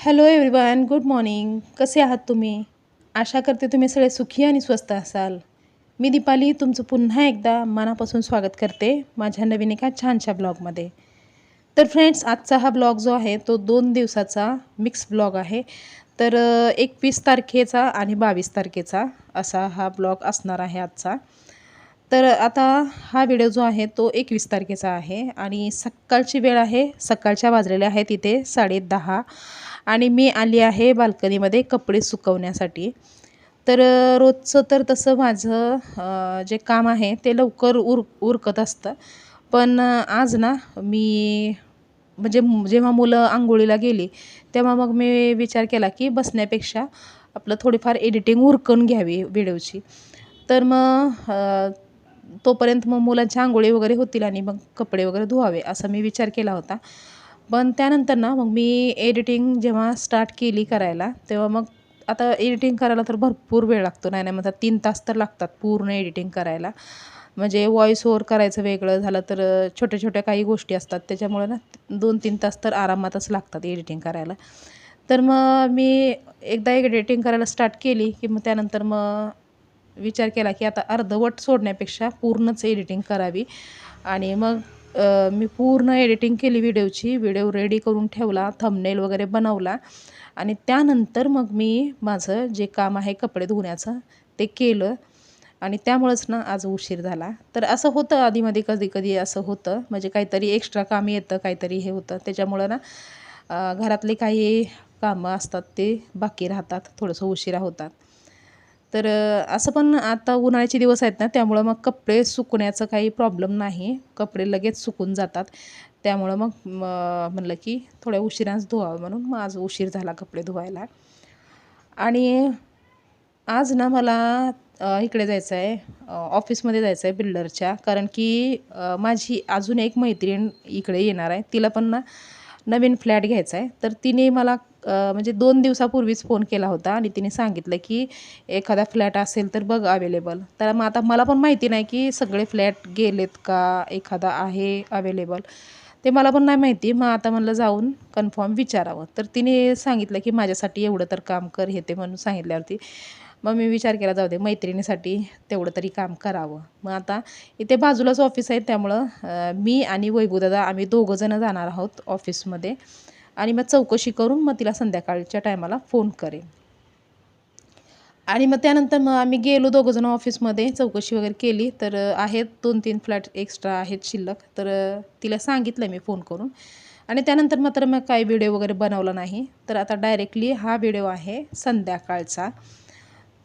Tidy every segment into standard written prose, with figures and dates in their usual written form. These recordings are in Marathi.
Hello everyone, good morning. कसे आहात तुम्ही? आशा करते तुम्ही सगळे सुखी आणि स्वस्त असाल. मी दीपाली तुमचं पुन्हा एकदा मनापासून स्वागत करते माझ्या नवीन एका छानशा ब्लॉगमध्ये. तर फ्रेंड्स, आजचा हा ब्लॉग जो आहे तो 2 दिवसाचा मिक्स ब्लॉग आहे. तर 21 तारखेचा आणि 22 तारखेचा असा हा ब्लॉग असणार आहे आजचा. तर आता हा व्हिडिओ जो आहे तो 21 तारखेचा आहे आणि सकाळची वेळ आहे. सकाळच्या वाजलेल्या आहेत इथे 10:30 आणि मी आली आहे बाल्कनीमध्ये कपडे सुकवण्यासाठी. तर रोजचं तर तसं माझं जे काम आहे ते लवकर उरकत असतं. पण आज ना मी म्हणजे जेव्हा मुलं अंघोळीला गेली तेव्हा मग मी विचार केला की बसण्यापेक्षा आपलं थोडीफार एडिटिंग उरकून घ्यावी व्हिडिओची. तर मग तोपर्यंत मग मुलांच्या अंघोळी वगैरे होतील आणि मग कपडे वगैरे धुवावे असा मी विचार केला होता. पण त्यानंतर ना मग मी एडिटिंग जेव्हा स्टार्ट केली करायला तेव्हा मग आता एडिटिंग करायला तर भरपूर वेळ लागतो. नाही नाही म्हणतात 3 तास तर लागतात पूर्ण एडिटिंग करायला. म्हणजे व्हॉईस ओव्हर करायचं वेगळं झालं तर छोट्या छोट्या काही गोष्टी असतात त्याच्यामुळे ना 2-3 तास तर आरामातच लागतात एडिटिंग करायला. तर मग मी एकदा एडिटिंग करायला स्टार्ट केली की मग त्यानंतर मग विचार केला की आता अर्धवट सोडण्यापेक्षा पूर्णच एडिटिंग करावी. आणि मग मी पूर्ण एडिटिंग केली व्हिडिओची. व्हिडिओ रेडी करून ठेवला, थंबनेल वगैरे बनवला आणि त्यानंतर मग मी माझं जे काम आहे कपडे धुण्याचं ते केलं. आणि त्यामुळंच ना आज उशीर झाला. तर असं होतं आधीमध्ये कधी-कधी असं होतं. म्हणजे काहीतरी एक्स्ट्रा काम येतं, काहीतरी हे होतं. त्याच्यामुळं ना घरातले काही कामं असतात ते बाकी राहतात, थोडंसं उशिरा होतात. तर असं पण आता उन्हाळ्याचे दिवस आहेत ना त्यामुळं मग कपडे सुकण्याचं काही प्रॉब्लेम नाही. कपडे लगेच सुकून जातात. त्यामुळं मग म्हणलं की थोड्या उशिराच धुवावं म्हणून मग आज उशीर झाला कपडे धुवायला. आणि आज ना मला इकडे जायचं आहे, ऑफिसमध्ये जायचं आहे बिल्डरच्या. कारण की माझी अजून एक मैत्रीण इकडे येणार आहे. तिला पण ना नवीन फ्लॅट घ्यायचा आहे. तर तिने मला म्हणजे 2 दिवसापूर्वीच फोन केला होता आणि तिने सांगितलं की एखादा फ्लॅट असेल तर बघ अवेलेबल. तर मग आता मला पण माहिती नाही की सगळे फ्लॅट गेलेत का एखादा आहे अवेलेबल. ते मला पण नाही माहिती. मग आता म्हणलं जाऊन कन्फर्म विचारावं. तर तिने सांगितलं की माझ्यासाठी एवढं तर काम कर हे ते म्हणून सांगितल्यावरती मग मी विचार केला जाऊ दे मैत्रिणीसाठी तेवढं तरी काम करावं. मग आता इथे बाजूलाच ऑफिस आहे त्यामुळं मी आणि वैभवदादा आम्ही दोघंजणं जाणार आहोत ऑफिसमध्ये. आणि मग चौकशी करून मग तिला संध्याकाळच्या टायमाला फोन करेन. आणि मग त्यानंतर मग आम्ही गेलो दोघंजणं ऑफिसमध्ये, चौकशी वगैरे केली. तर आहेत 2-3 फ्लॅट एक्स्ट्रा आहेत शिल्लक. तर तिला सांगितलं मी फोन करून. आणि त्यानंतर मात्र मग काही व्हिडिओ वगैरे बनवला नाही. तर आता डायरेक्टली हा व्हिडिओ आहे संध्याकाळचा.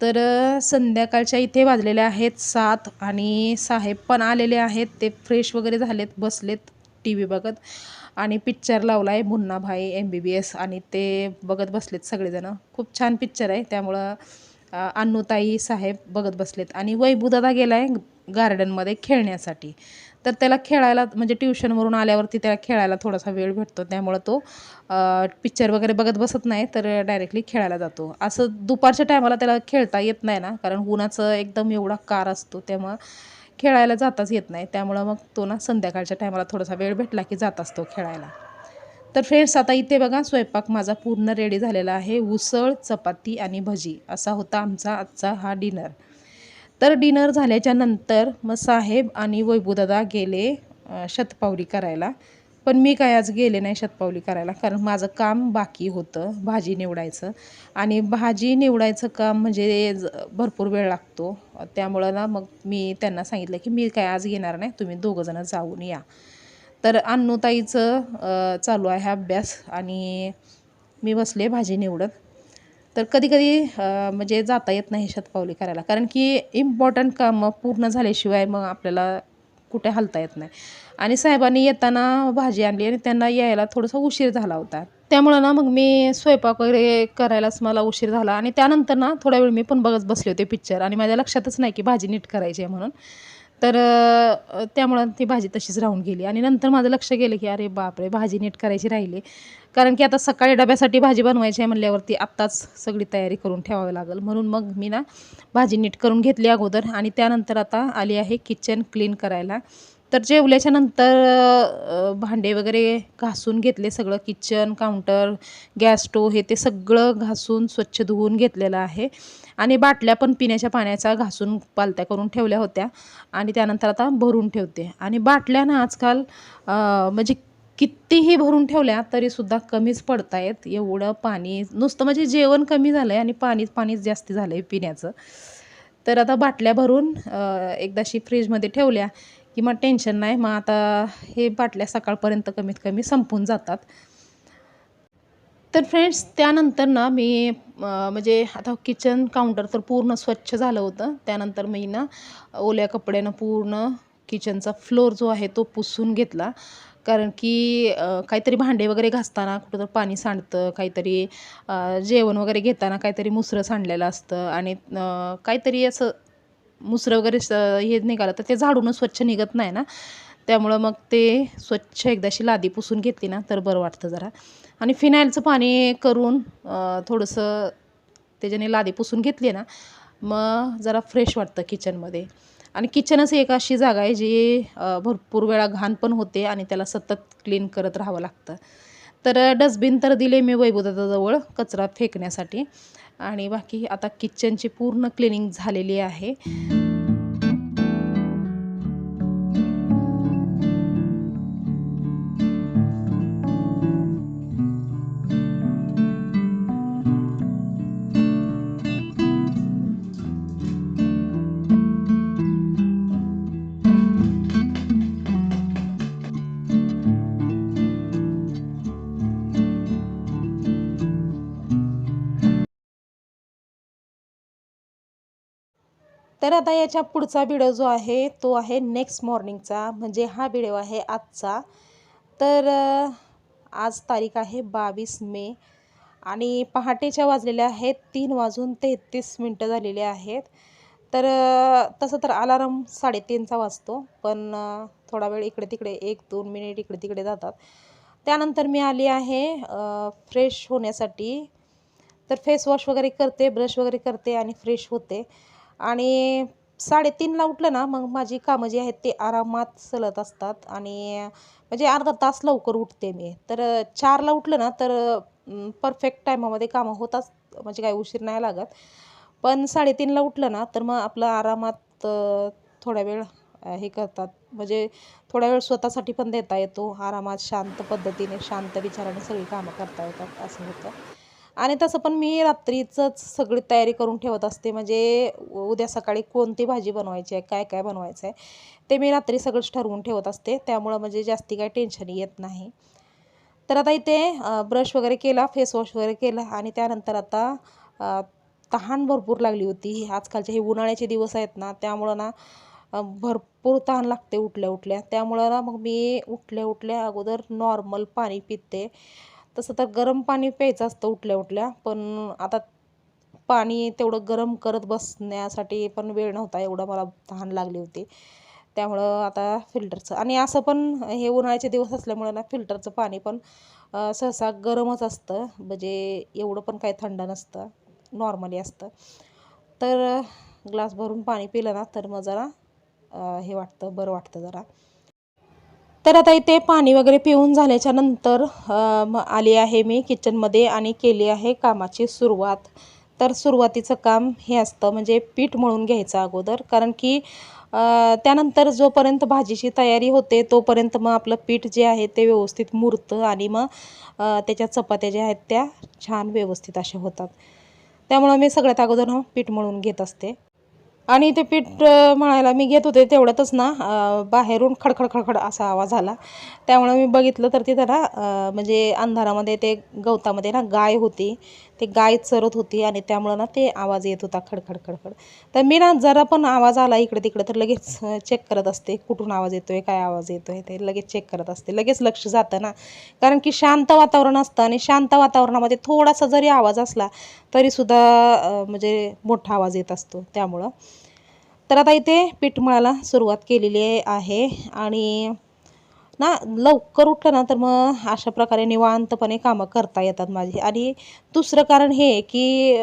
तर संध्याकाळच्या इथे वाजलेले आहेत 7 आणि साहेब पण आलेले आहेत. ते फ्रेश वगैरे झालेत, बसलेत टी व्ही बघत आणि पिक्चर लावला आहे मुन्ना भाई MBBS आणि ते बघत बसलेत सगळेजणं. खूप छान पिक्चर आहे त्यामुळं अन्नूताई साहेब बघत बसलेत आणि वैभवदादा गेला आहे गार्डनमध्ये खेळण्यासाठी. तर त्याला खेळायला म्हणजे ट्युशनवरून आल्यावरती त्याला खेळायला थोडासा वेळ भेटतो त्यामुळं तो पिक्चर वगैरे बघत बसत नाही तर डायरेक्टली खेळायला जातो. असं दुपारच्या टायमाला त्याला खेळता येत नाही ना, कारण उन्हाचं एकदम एवढा कार असतो त्यामुळं खेळायला जाताच येत नाही. त्यामुळं मग तो ना संध्याकाळच्या टायमाला थोडासा वेळ भेटला की जात असतो खेळायला. तर फ्रेंड्स, आता इथे बघा स्वयंपाक माझा पूर्ण रेडी झालेला आहे. उसळ, चपाती आणि भजी असा होता आमचा आजचा हा डिनर. तर डिनर झाल्याच्या नंतर मग साहेब आणि वैभवदादा गेले शतपावली करायला. पण मी काय आज गेले नाही शतपावली करायला, कारण माझं काम बाकी होतं भाजी निवडायचं. आणि भाजी निवडायचं काम म्हणजे भरपूर वेळ लागतो. त्यामुळं ना मग मी त्यांना सांगितलं की मी काय आज येणार नाही, तुम्ही दोघंजणं जाऊन या. तर अन्नूताईचं चालू आहे अभ्यास आणि मी बसले भाजी निवडत. तर कधी-कधी म्हणजे जाता येत नाही शतपावली करायला, कारण की इम्पॉर्टंट कामं पूर्ण झाल्याशिवाय मग आपल्याला कुठे हलता येत नाही. आणि साहेबांनी येताना भाजी आणली आणि त्यांना यायला थोडासा उशीर झाला होता. त्यामुळं ना मग मी स्वयंपाक वगैरे करायलाच मला उशीर झाला आणि त्यानंतर ना थोडा वेळ मी पण बघत बसले होते पिक्चर आणि माझ्या लक्षातच नाही की भाजी नीट करायची आहे म्हणून. तर त्यामुळं ती भाजी तशीच राहून गेली आणि नंतर माझं लक्ष गेलं की अरे बापरे! भाजी नीट करायची राहिली. कारण की आता सकाळी डब्यासाठी भाजी बनवायची आहे म्हणल्यावरती आत्ताच सगळी तयारी करून ठेवावी लागेल. म्हणून मग मी ना भाजी नीट करून घेतली अगोदर आणि त्यानंतर आता आली आहे किचन क्लीन करायला. तर जेवल्याच्या नंतर भांडे वगैरे घासून घेतले, सगळं किचन काउंटर गॅस स्टोव हे ते सगळं घासून स्वच्छ धुवून घेतलेलं आहे. आणि बाटल्या पण पिण्याच्या पाण्याच्या घासून पालत्या करून ठेवल्या होत्या आणि त्यानंतर आता भरून ठेवते. आणि बाटल्या ना आजकाल म्हणजे कितीही भरून ठेवल्या तरीसुद्धा कमीच पडत आहेत. एवढं पाणी नुसतं म्हणजे जेवण कमी झालं आहे आणि पाणीच जास्त झालं आहे पिण्याचं. तर आता बाटल्या भरून एकदाशी फ्रीजमध्ये ठेवल्या की मग टेन्शन नाही. मग आता हे बाटल्या सकाळपर्यंत कमीत कमी संपून जातात. तर फ्रेंड्स त्यानंतर ना मी म्हणजे आता किचन काउंटर तर पूर्ण स्वच्छ झालं होतं. त्यानंतर मी ना ओल्या कपड्यानं पूर्ण किचनचा फ्लोर जो आहे तो पुसून घेतला. कारण की काहीतरी भांडे वगैरे घासताना कुठं तर पाणी सांडतं, काहीतरी जेवण वगैरे घेताना काहीतरी मुसरं सांडलेलं असतं आणि काहीतरी असं मुसरं वगैरे हे निघालं तर ते झाडून स्वच्छ निघत नाही ना. त्यामुळं मग ते स्वच्छ एकदाशी लादी पुसून घेतली ना तर बरं वाटतं जरा. आणि फिनाईलचं पाणी करून थोडंसं त्याच्याने लादी पुसून घेतली ना मग जरा फ्रेश वाटतं किचनमध्ये. आणि किचनच एक अशी जागा आहे जी भरपूर वेळा घाण पण होते आणि त्याला सतत क्लीन करत राहावं लागतं. तर डस्टबिन तर दिले मी वैभवदादाजवळ कचरा फेकण्यासाठी. आणि बाकी आता किचनची पूर्ण क्लिनिंग झालेली आहे. तर आता याच्या पुढचा व्हिडिओ जो आहे तो आहे नेक्स्ट मॉर्निंगचा, म्हणजे हा व्हिडिओ आहे आजचा. तर आज तारीख आहे 22 मे आणि पहाटेच्या वाजलेल्या आहेत 3:33 झालेले आहेत. तर तसं तर अलार्म 3:30चा वाजतो, पण थोडा वेळ इकडे तिकडे 1-2 मिनिट इकडे तिकडे जातात. त्यानंतर मी आली आहे फ्रेश होण्यासाठी. तर फेस वॉश वगैरे करते, ब्रश वगैरे करते आणि फ्रेश होते. आणि 3:30ला उठलं ना मग माझी कामं जी आहेत ते आरामात चालत असतात आणि म्हणजे अर्धा तास लवकर उठते मी. तर 4ला उठलं ना तर परफेक्ट टायमामध्ये कामं होतात, म्हणजे काही उशीर नाही लागत. पण 3:30ला उठलं ना तर मग आपलं आरामात थोडा वेळ हे करतात, म्हणजे थोडा वेळ स्वतःसाठी पण देता येतो. आरामात शांत पद्धतीने शांत विचाराने सगळी कामं करता येतात असं होतं. आणि तसं पण मी रात्रीचंच सगळी तयारी करून ठेवत असते, म्हणजे उद्या सकाळी कोणती भाजी बनवायची आहे, काय काय बनवायचं आहे ते मी रात्री सगळंच ठरवून ठेवत असते. त्यामुळं म्हणजे जास्ती काही टेन्शन येत नाही. तर आता इथे ब्रश वगैरे केला, फेस वॉश वगैरे केला आणि त्यानंतर आता तहान भरपूर लागली होती. आजकालचे हे उन्हाळ्याचे दिवस आहेत ना, त्यामुळं ना भरपूर तहान लागते उठल्या उठल्या. त्यामुळं ना मग मी उठल्या उठल्या अगोदर नॉर्मल पाणी पिते. तसं तर गरम पाणी प्यायचं असतं उठल्या उठल्या, पण आता पाणी तेवढं गरम करत बसण्यासाठी पण वेळ नव्हता, एवढं मला तहान लागली होती. त्यामुळं आता फिल्टरचं, आणि असं पण हे उन्हाळ्याचे दिवस असल्यामुळं ना फिल्टरचं पाणी पण सहसा गरमच असतं, म्हणजे एवढं पण काही थंड नसतं, नॉर्मली असतं. तर ग्लास भरून पाणी पिलं ना तर मग जरा हे वाटतं, बरं वाटतं जरा. तर आता इथे पाणी वगैरे पिऊन झाल्याच्या नंतर आली आहे मी किचनमध्ये आणि केली आहे कामाची सुरुवात. तर सुरुवातीचं काम हे असतं, म्हणजे पीठ मळून घ्यायचं अगोदर, कारण की त्यानंतर जोपर्यंत भाजीची तयारी होते तोपर्यंत मग आपलं पीठ जे आहे ते व्यवस्थित मुरतं आणि मग त्याच्या चपात्या ज्या आहेत त्या छान व्यवस्थित अशा होतात. त्यामुळं मी सगळ्यात अगोदर पीठ मळून घेत असते. आणि ते पीठ मळायला मी घेत होते तेवढ्यातच ना बाहेरून खडखड खडखड असा आवाज आला. त्यामुळं मी बघितलं तर तिथं ना म्हणजे अंधारामध्ये ते गवतामध्ये ना गाय होती. ते गाय चरत होती आणि त्यामुळं ना ते आवाज येत होता खडखड खडखड. तर मी ना जरा पण आवाज आला इकडे तिकडे तर लगेच चेक करत असते, कुठून आवाज येतोय, काय आवाज येतोय, ते लगेच चेक करत असते. लगेच लक्ष जातं ना, कारण की शांत वातावरण असतं आणि शांत वातावरणामध्ये थोडासा जरी आवाज असला तरीसुद्धा म्हणजे मोठा आवाज येत असतो त्यामुळं. तर आता इथे पीठ मळायला सुरुवात केलेली आहे आणि ना लवकर उठलं ना तर मग अशा प्रकारे निवांतपणे कामं करता येतात माझी. आणि दुसरं कारण हे आहे की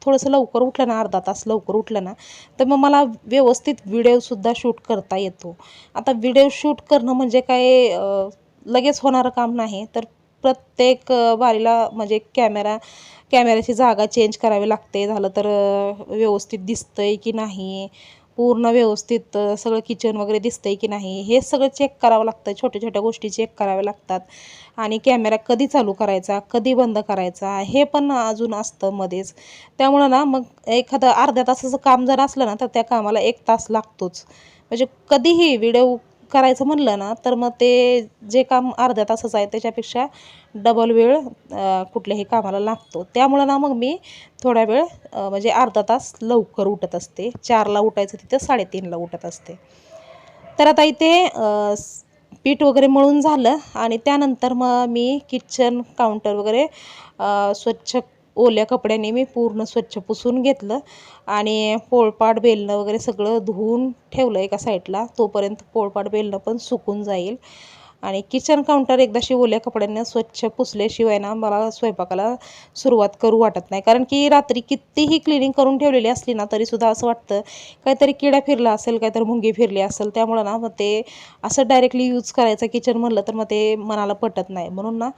थोडंसं लवकर उठलं ना, अर्धा तास लवकर उठलं ना, तर मग मला व्यवस्थित व्हिडिओसुद्धा शूट करता येतो. आता व्हिडिओ शूट करणं म्हणजे काय लगेच होणारं काम नाही. तर प्रत्येक बारीला म्हणजे कॅमेऱ्याची जागा चेंज करावी लागते. झालं तर व्यवस्थित दिसतंय की नाही, पूर्ण व्यवस्थित सगळं किचन वगैरे दिसतंय की नाही, हे सगळं चेक करावं लागतं. छोट्या-छोट्या गोष्टी चेक कराव्या लागतात. आणि कॅमेरा कधी चालू करायचा, कधी बंद करायचा, हे पण अजून असतं मध्येच. त्यामुळं ना मग एखादं अर्ध्या तासाचं काम जर असलं ना, तर त्या कामाला 1 तास लागतोच. म्हणजे कधीही व्हिडिओ करायचं म्हणलं ना, तर मग ते जे काम अर्ध्या तासाचं आहे त्याच्यापेक्षा डबल वेळ कुठल्याही कामाला लागतो. त्यामुळं ना मग मी थोडा वेळ म्हणजे अर्धा तास लवकर उठत असते. 4ला उठायचं तिथं 3:30ला उठत असते. तर आता इथे पीठ वगैरे मळून झालं आणि त्यानंतर मग मी किचन काउंटर वगैरे स्वच्छ ओल्या कपड्याने मी पूर्ण स्वच्छ पुसून घेतलं आणि पोळपाट बेलणं वगैरे सगळं धुवून ठेवलं एका साईडला. तोपर्यंत पोळपाट बेलणं पण सुकून जाईल. आणि किचन काउंटर एकदाशी ओल्या कपड्यांना स्वच्छ पुसल्याशिवाय ना मला स्वयंपाकाला सुरुवात करू वाटत नाही. कारण की रात्री कितीही क्लिनिंग करून ठेवलेली असली ना, तरीसुद्धा असं वाटतं काहीतरी किडा फिरला असेल, काहीतरी मुंगी फिरली असेल. त्यामुळं ना मग ते असं डायरेक्टली यूज करायचं किचन म्हणलं तर मग ते मनाला पटत नाही. म्हणून ना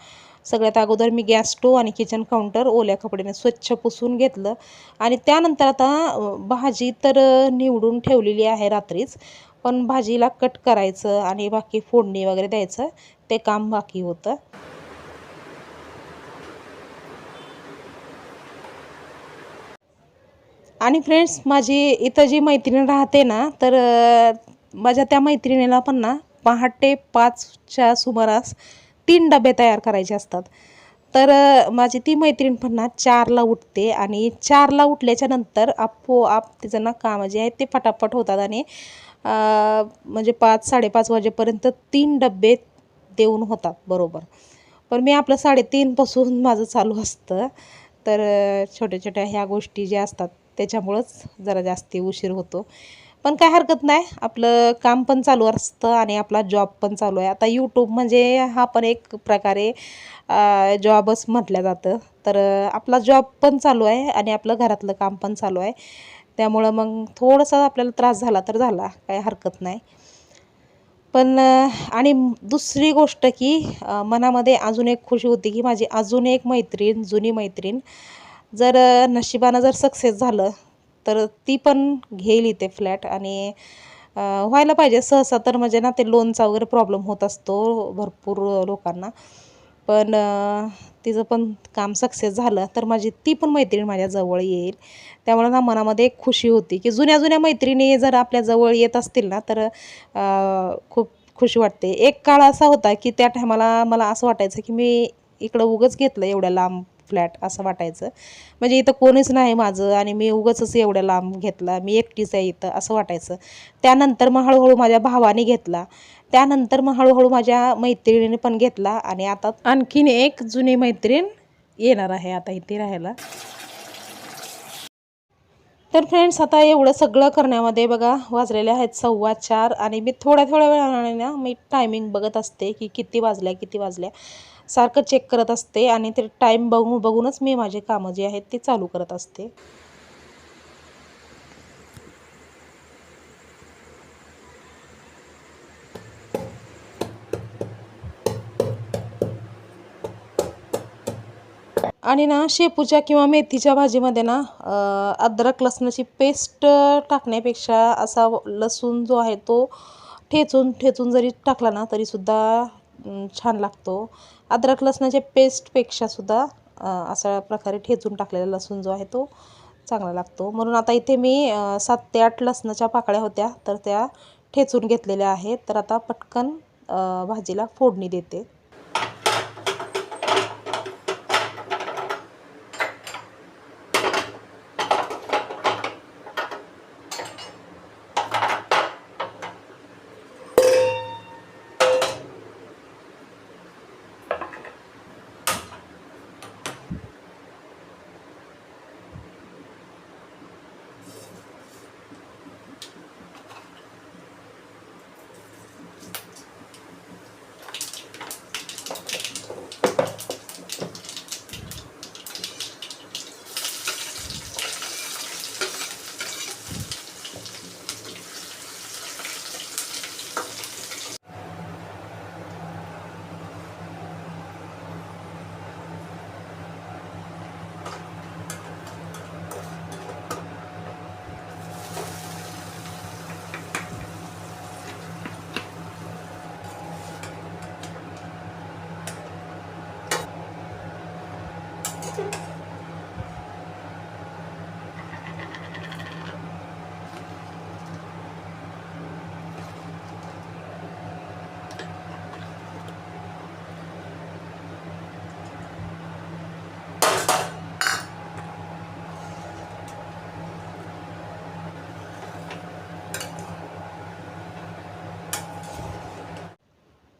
सगळ्यात अगोदर मी गॅस स्टोव्ह आणि किचन काउंटर ओल्या कपड्याने स्वच्छ पुसून घेतलं. आणि त्यानंतर आता भाजी तर निवडून ठेवलेली आहे रात्रीच. पण भाजीला कट करायचं आणि बाकी फोडणी वगैरे द्यायचं, ते काम बाकी होतं. आणि फ्रेंड्स, माझी इथं जी मैत्रीण राहते ना, तर माझ्या त्या मैत्रिणीला पण ना पहाटे 5च्या सुमारास 3 डबे तयार करायचे असतात. तर माझी ती मैत्रीण पण ना 4ला उठते आणि 4ला उठल्याच्या नंतर आपोआप तिचं ना कामं जे आहेत ते पटापट होतात आणि म्हणजे 5-5:30 वाजेपर्यंत 3 डब्बे देऊन होतात बरोबर. पण मी आपलं 3:30 पासून माझं चालू असतं. तर छोट्या-छोट्या ह्या गोष्टी ज्या असतात त्याच्यामुळंच जरा जास्ती उशीर होतो. पण काय हरकत नाही. आपलं काम पण चालू असतं आणि आपला जॉब पण चालू आहे. आता YouTube म्हणजे हा पण एक प्रकारे जॉबच म्हटलं जातं. तर आपला जॉब पण चालू आहे आणि आपलं घरातलं काम पण चालू आहे. त्यामुळं मग थोडंसं आपल्याला त्रास झाला तर झाला, काही हरकत नाही. पण आणि दुसरी गोष्ट की मनामध्ये अजून एक खुशी होती की माझी अजून एक मैत्रीण, जुनी मैत्रीण जर नशिबानं जर सक्सेस झालं, तर ती पण घेईल इथे फ्लॅट. आणि व्हायला पाहिजे सहसा तर म्हणजे ना ते लोनचा वगैरे प्रॉब्लेम होत असतो भरपूर लोकांना. पण तिचं पण काम सक्सेस झालं तर माझी ती पण मैत्रीण माझ्या जवळ येईल. त्यामुळे ना मनामध्ये एक खुशी होती की जुन्या-जुन्या मैत्रिणी जर आपल्या जवळ येत असतील ना, तर खूप खुशी वाटते. एक काळ असा होता की त्या टायमाला मला असं वाटायचं की मी इकडं उगाच घेतलं एवढ्या लांब फ्लॅट असं वाटायचं. म्हणजे इथं कोणीच नाही माझं आणि मी उगाचच एवढ्या लांब घेतला, मी एकटीच आहे इथं असं वाटायचं. त्यानंतर मग हळूहळू माझ्या भावाने घेतला. त्यानंतर मग हळूहळू माझ्या मैत्रिणीने पण घेतला आणि आता आणखीन एक जुनी मैत्रीण येणार आहे आता इथे राहायला. तर फ्रेंड्स, आता एवढं सगळं करण्यामध्ये बघा वाजलेले आहेत 4:15 आणि मी थोड्या-थोड्या वेळाने ना मी टायमिंग बघत असते की किती वाजल्या, किती वाजल्या. सारखं चेक करत असते आणि ते टाईम बघूनच मी माझे कामं जे आहेत ते चालू करत असते. आणि ना शेपूच्या किंवा मेथीच्या भाजीमध्ये ना अद्रक लसणाची पेस्ट टाकण्यापेक्षा असा लसूण जो आहे तो ठेचून ठेचून जरी टाकला ना तरीसुद्धा छान लागतो. अद्रक लसणाच्या पेस्टपेक्षासुद्धा अशा प्रकारे ठेचून टाकलेला लसूण जो आहे तो चांगला लागतो. म्हणून आता इथे मी 7 ते 8 लसणाच्या पाकळ्या होत्या तर त्या ठेचून घेतलेल्या आहेत. तर आता पटकन भाजीला फोडणी देते.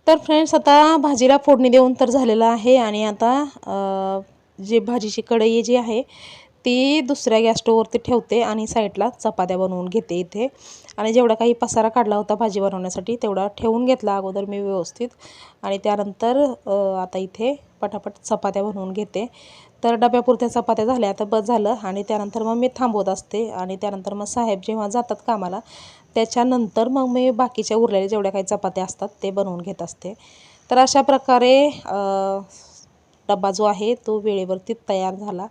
तर फ्रेंड्स, आता भाजीला फोडणी देऊन तर झालेलं आहे आणि आता जे भाजीची कढई जी आहे ती दुसऱ्या गॅस स्टोववरती ठेवते आणि साईडला चपात्या बनवून घेते इथे. आणि जेवढा काही पसारा काढला होता भाजी बनवण्यासाठी तेवढा ठेवून घेतला अगोदर मी व्यवस्थित. आणि त्यानंतर आता इथे पटापट चपात्या बनवून घेते. तर डब्यापुरत्या चपात्या झाल्या तर बस झालं. आणि त्यानंतर मग मी थांबवत असते आणि त्यानंतर मग साहेब जेव्हा जातात कामाला त्याच्यानंतर मग मी बाकीच्या उरलेल्या जेवढ्या काही चपात्या असतात ते बनवून घेत असते. तर अशा प्रकारे डबा जो आहे तो वेळेवरती तयार झाला.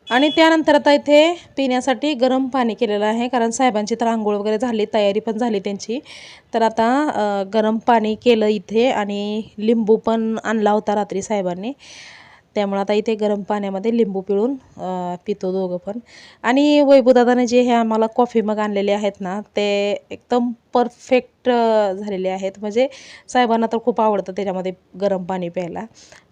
आणि त्यानंतर आता इथे पिण्यासाठी गरम पाणी केलेलं आहे, कारण साहेबांची तर आंघोळ वगैरे झाली, तयारी पण झाली त्यांची. तर आता गरम पाणी केलं इथे आणि लिंबू पण आणला होता रात्री साहेबांनी. त्यामुळे आता इथे गरम पाण्यामध्ये लिंबू पिळून पितो दोघं पण. आणि वैभवदादाने जे हे आम्हाला कॉफी मग आणलेले आहेत ना ते एकदम परफेक्ट झालेले आहेत. म्हणजे साहेबांना तर खूप आवडतं त्याच्यामध्ये गरम पाणी प्यायला.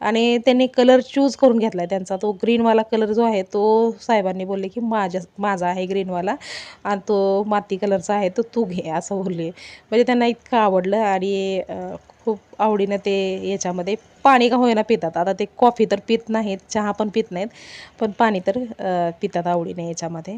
आणि त्यांनी कलर चूज करून घेतला आहे त्यांचा. तो ग्रीनवाला कलर जो आहे तो साहेबांनी बोलले की माझा आहे ग्रीनवाला आणि तो माती कलरचा आहे तो तू घे असं बोलले. म्हणजे त्यांना इतकं आवडलं आणि खूप आवडीनं ते याच्यामध्ये पाणी का होईना पितात. आता ते कॉफी तर पित नाहीत, चहा पण पित नाहीत, पण पाणी तर पितात आवडीने याच्यामध्ये.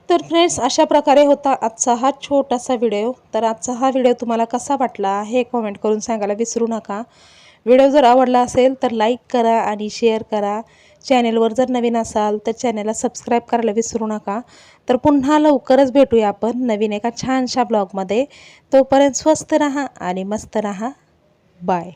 तर फ्रेंड्स, अशा प्रकारे होता आजचा हा छोटासा व्हिडिओ. तर आजचा हा व्हिडिओ तुम्हाला कसा वाटला हे कमेंट करून सांगायला विसरू नका. व्हिडिओ जर आवडला असेल तर लाईक करा आणि शेअर करा. चॅनेलवर जर नवीन असाल तर चॅनेलला सबस्क्राईब करायला विसरू नका. तर पुन्हा लवकरच भेटूया आपण नवीन एका छानशा ब्लॉगमध्ये. तोपर्यंत स्वस्त राहा आणि मस्त राहा. बाय.